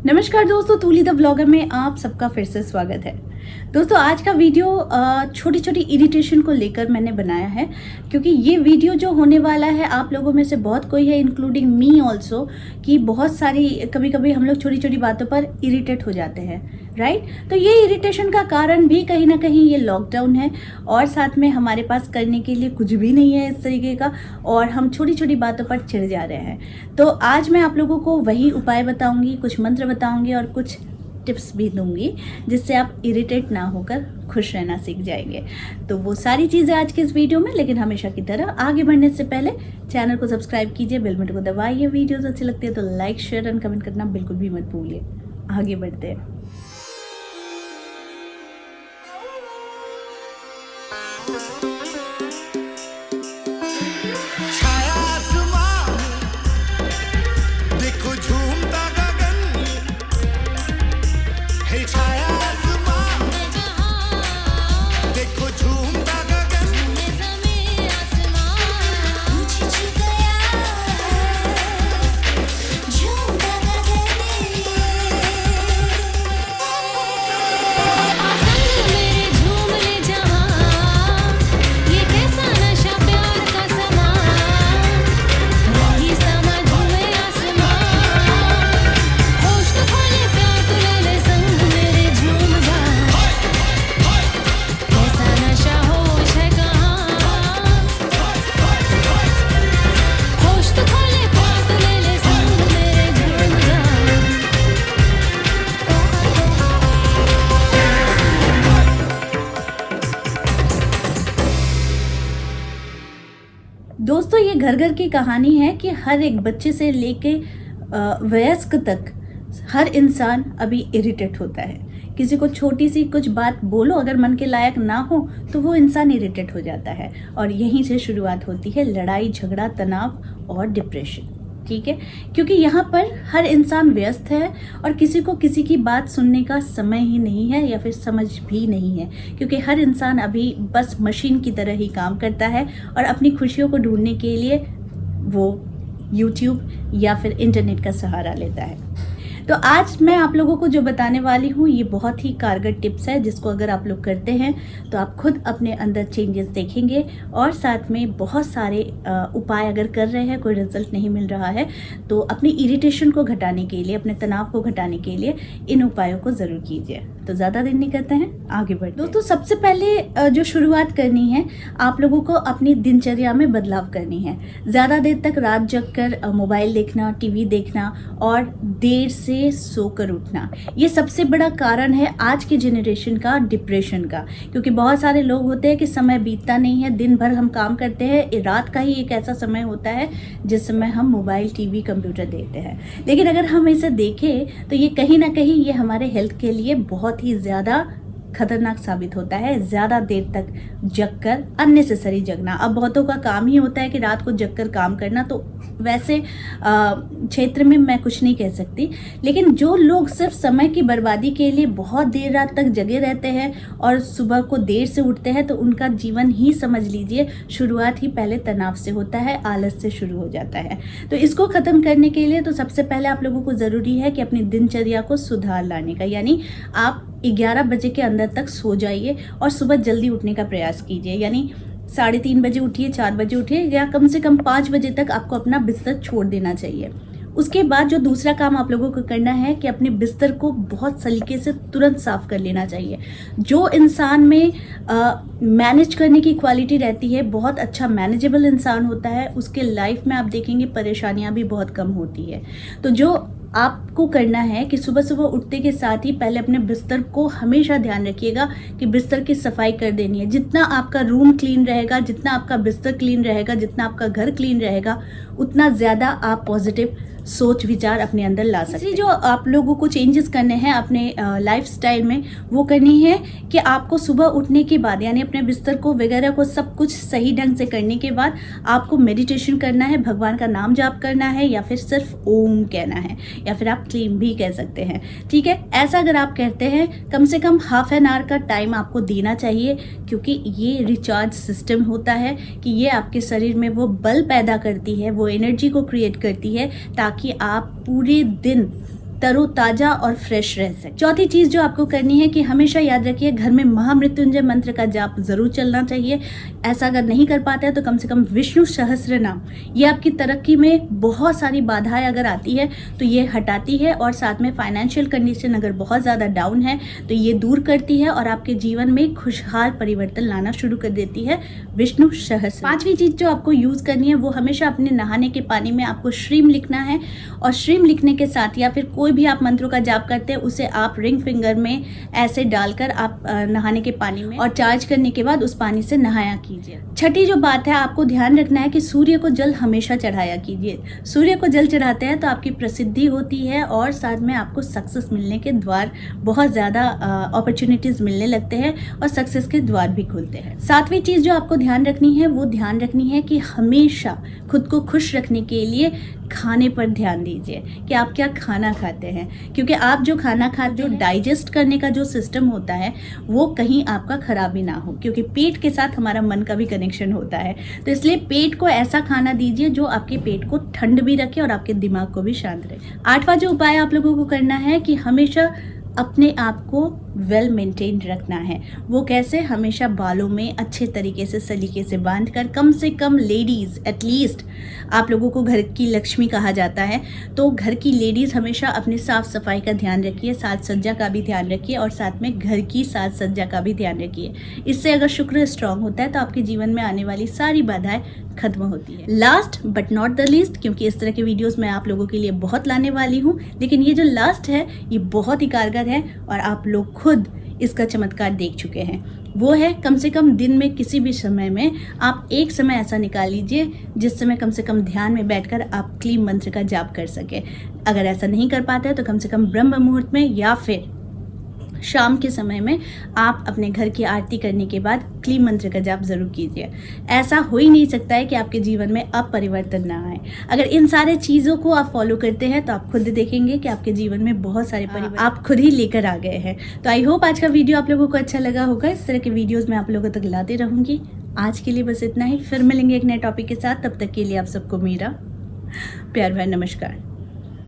नमस्कार दोस्तों, तूली the vlogger में आप सबका फिर से स्वागत है। दोस्तों, आज का वीडियो छोटी छोटी इरिटेशन को लेकर मैंने बनाया है, क्योंकि ये वीडियो जो होने वाला है आप लोगों में से बहुत कोई है, इंक्लूडिंग मी ऑल्सो, कि बहुत सारी कभी कभी हम लोग छोटी छोटी बातों पर इरिटेट हो जाते हैं, राइट। तो ये इरिटेशन का कारण भी कहीं ना कहीं ये लॉकडाउन है, और साथ में हमारे पास करने के लिए कुछ भी नहीं है इस तरीके का, और हम छोटी छोटी बातों पर चिढ़ जा रहे हैं। तो आज मैं आप लोगों को वही उपाय बताऊंगी, कुछ मंत्र बताऊंगी और कुछ टिप्स भी दूंगी, जिससे आप इरिटेट ना होकर खुश रहना सीख जाएंगे। तो वो सारी चीज़ें आज के इस वीडियो में, लेकिन हमेशा की तरह आगे बढ़ने से पहले चैनल को सब्सक्राइब कीजिए, बेल बटन को दबाइए। वीडियोस अच्छी लगती है तो लाइक, शेयर एंड कमेंट करना बिल्कुल भी मत भूलिए। आगे बढ़ते हैं। छाया आसमां, देखो झूमता गगन, हे छाया आसमां, देखो झूमता गगन, दोस्तों, ये घर घर की कहानी है कि हर एक बच्चे से लेके वयस्क तक हर इंसान अभी इरिटेट होता है। किसी को छोटी सी कुछ बात बोलो, अगर मन के लायक ना हो तो वो इंसान इरिटेट हो जाता है, और यहीं से शुरुआत होती है लड़ाई, झगड़ा, तनाव और डिप्रेशन। ठीक है, क्योंकि यहाँ पर हर इंसान व्यस्त है और किसी को किसी की बात सुनने का समय ही नहीं है, या फिर समझ भी नहीं है, क्योंकि हर इंसान अभी बस मशीन की तरह ही काम करता है और अपनी खुशियों को ढूंढने के लिए वो YouTube या फिर इंटरनेट का सहारा लेता है। तो आज मैं आप लोगों को जो बताने वाली हूँ ये बहुत ही कारगर टिप्स है, जिसको अगर आप लोग करते हैं तो आप खुद अपने अंदर चेंजेस देखेंगे, और साथ में बहुत सारे उपाय अगर कर रहे हैं, कोई रिजल्ट नहीं मिल रहा है, तो अपनी इरिटेशन को घटाने के लिए, अपने तनाव को घटाने के लिए इन उपायों को ज़रूर कीजिए। तो ज़्यादा देर नहीं करते हैं, आगे बढ़ते हैं। दोस्तों, सबसे पहले जो शुरुआत करनी है, आप लोगों को अपनी दिनचर्या में बदलाव करनी है। ज़्यादा देर तक रात जग कर मोबाइल देखना, टीवी देखना और देर से सोकर उठना, ये सबसे बड़ा कारण है आज की जनरेशन का डिप्रेशन का। क्योंकि बहुत सारे लोग होते हैं कि समय बीतता नहीं है, दिन भर हम काम करते हैं, रात का ही एक ऐसा समय होता है जिस समय हम मोबाइल, टीवी, कंप्यूटर देखते हैं। लेकिन अगर हम इसे देखें तो ये कहीं ना कहीं ये हमारे हेल्थ के लिए बहुत ही ज़्यादा खतरनाक साबित होता है। ज़्यादा देर तक जगकर अननेसेसरी जगना, अब बहुतों का काम ही होता है कि रात को जगकर काम करना, तो वैसे क्षेत्र में मैं कुछ नहीं कह सकती, लेकिन जो लोग सिर्फ समय की बर्बादी के लिए बहुत देर रात तक जगे रहते हैं और सुबह को देर से उठते हैं, तो उनका जीवन ही समझ लीजिए शुरुआत ही पहले तनाव से होता है, आलस से शुरू हो जाता है। तो इसको ख़त्म करने के लिए तो सबसे पहले आप लोगों को ज़रूरी है कि अपनी दिनचर्या को सुधार लाने का, यानी आप 11 बजे के अंदर तक सो जाइए और सुबह जल्दी उठने का प्रयास कीजिए। यानी 3:30 बजे उठिए, 4 बजे उठिए, या कम से कम 5 बजे तक आपको अपना बिस्तर छोड़ देना चाहिए। उसके बाद जो दूसरा काम आप लोगों को करना है कि अपने बिस्तर को बहुत सलीके से तुरंत साफ कर लेना चाहिए। जो इंसान में मैनेज करने की क्वालिटी रहती है, बहुत अच्छा मैनेजेबल इंसान होता है, उसके लाइफ में आप देखेंगे परेशानियां भी बहुत कम होती है। तो जो आपको करना है कि सुबह सुबह उठते के साथ ही पहले अपने बिस्तर को हमेशा ध्यान रखिएगा कि बिस्तर की सफाई कर देनी है। जितना आपका रूम क्लीन रहेगा, जितना आपका बिस्तर क्लीन रहेगा, जितना आपका घर क्लीन रहेगा, उतना ज़्यादा आप पॉजिटिव सोच विचार अपने अंदर ला सकते हैं। जो आप लोगों को चेंजेस करने हैं अपने लाइफस्टाइल में, वो करनी है कि आपको सुबह उठने के बाद, यानी अपने बिस्तर को वगैरह को सब कुछ सही ढंग से करने के बाद आपको मेडिटेशन करना है, भगवान का नाम जाप करना है, या फिर सिर्फ ओम कहना है, या फिर आप क्लीम भी कह सकते हैं। ठीक है, ऐसा अगर आप कहते हैं, कम से कम ½ एन आवर का टाइम आपको देना चाहिए, क्योंकि ये रिचार्ज सिस्टम होता है कि ये आपके शरीर में वो बल पैदा करती है, वो एनर्जी को क्रिएट करती है, ताकि आप पूरे दिन तरोताजा और फ्रेश रह सके। चौथी चीज जो आपको करनी है कि हमेशा याद रखिए घर में महामृत्युंजय मंत्र का जाप जरूर चलना चाहिए। ऐसा अगर नहीं कर पाते हैं तो कम से कम विष्णु सहस्त्र नाम, ये आपकी तरक्की में बहुत सारी बाधाएं अगर आती है तो ये हटाती है, और साथ में फाइनेंशियल कंडीशन अगर बहुत ज़्यादा डाउन है तो ये दूर करती है और आपके जीवन में खुशहाल परिवर्तन लाना शुरू कर देती है विष्णु सहस्त्र। पांचवी चीज जो आपको यूज करनी है वो हमेशा अपने नहाने के पानी में आपको श्रीम लिखना है, और श्रीम लिखने के साथ या फिर कोई भी आप मंत्रों का जाप करते हैं उसे आप रिंग फिंगर में ऐसे डालकर आप नहाने के पानी में और चार्ज करने के बाद उस पानी से नहाया कीजिए। छठी जो बात है आपको ध्यान रखना है कि सूर्य को जल हमेशा चढ़ाया कीजिए। सूर्य को जल चढ़ाते हैं तो आपकी प्रसिद्धि होती है और साथ में आपको सक्सेस मिलने के द्वार, बहुत ज़्यादा अपॉर्चुनिटीज़ मिलने लगते हैं और सक्सेस के द्वार भी खुलते हैं। सातवीं चीज़ जो आपको ध्यान रखनी है वो ध्यान रखनी है कि हमेशा खुद को खुश रखने के लिए खाने पर ध्यान दीजिए कि आप क्या खाना खाते हैं, क्योंकि आप जो खाना खाते हैं, डाइजेस्ट करने का जो सिस्टम होता है वो कहीं आपका खराब ही ना हो, क्योंकि पेट के साथ हमारा मन का भी कनेक्शन होता है। तो इसलिए पेट को ऐसा खाना दीजिए जो आपके पेट को ठंड भी रखे और आपके दिमाग को भी शांत रखे। आठवां जो उपाय आप लोगों को करना है कि हमेशा अपने आप को वेल मेंटेन्ड रखना है। वो कैसे? हमेशा बालों में अच्छे तरीके से सलीके से बांधकर, कम से कम लेडीज़, एटलीस्ट आप लोगों को घर की लक्ष्मी कहा जाता है, तो घर की लेडीज़ हमेशा अपनी साफ़ सफाई का ध्यान रखिए, साज सज्जा का भी ध्यान रखिए और साथ में घर की साज सज्जा का भी ध्यान रखिए। इससे अगर शुक्र स्ट्रांग होता है तो आपके जीवन में आने वाली सारी बाधाएं खत्म होती है। Last but not the least, क्योंकि इस तरह के वीडियोस मैं आप लोगों के लिए बहुत लाने वाली हूँ, लेकिन ये जो लास्ट है ये बहुत ही कारगर है और आप लोग खुद इसका चमत्कार देख चुके हैं। वो है कम से कम दिन में किसी भी समय में आप एक समय ऐसा निकाल लीजिए जिस समय कम से कम ध्यान में बैठकर आप क्लीम मंत्र का जाप कर सके। अगर ऐसा नहीं कर पाते हैं तो कम से कम ब्रह्म मुहूर्त में या फिर शाम के समय में आप अपने घर की आरती करने के बाद क्लीम मंत्र का जाप जरूर कीजिए। ऐसा हो ही नहीं सकता है कि आपके जीवन में अब परिवर्तन ना आए। अगर इन सारे चीज़ों को आप फॉलो करते हैं तो आप खुद देखेंगे कि आपके जीवन में बहुत सारे परिवर्तन आप खुद ही लेकर आ गए हैं। तो आई होप आज का वीडियो आप लोगों को अच्छा लगा होगा। इस तरह के वीडियोज़ मैं आप लोगों तक लाते रहूँगी। आज के लिए बस इतना ही, फिर मिलेंगे एक नए टॉपिक के साथ। तब तक के लिए आप सबको मेरा प्यार भरा नमस्कार।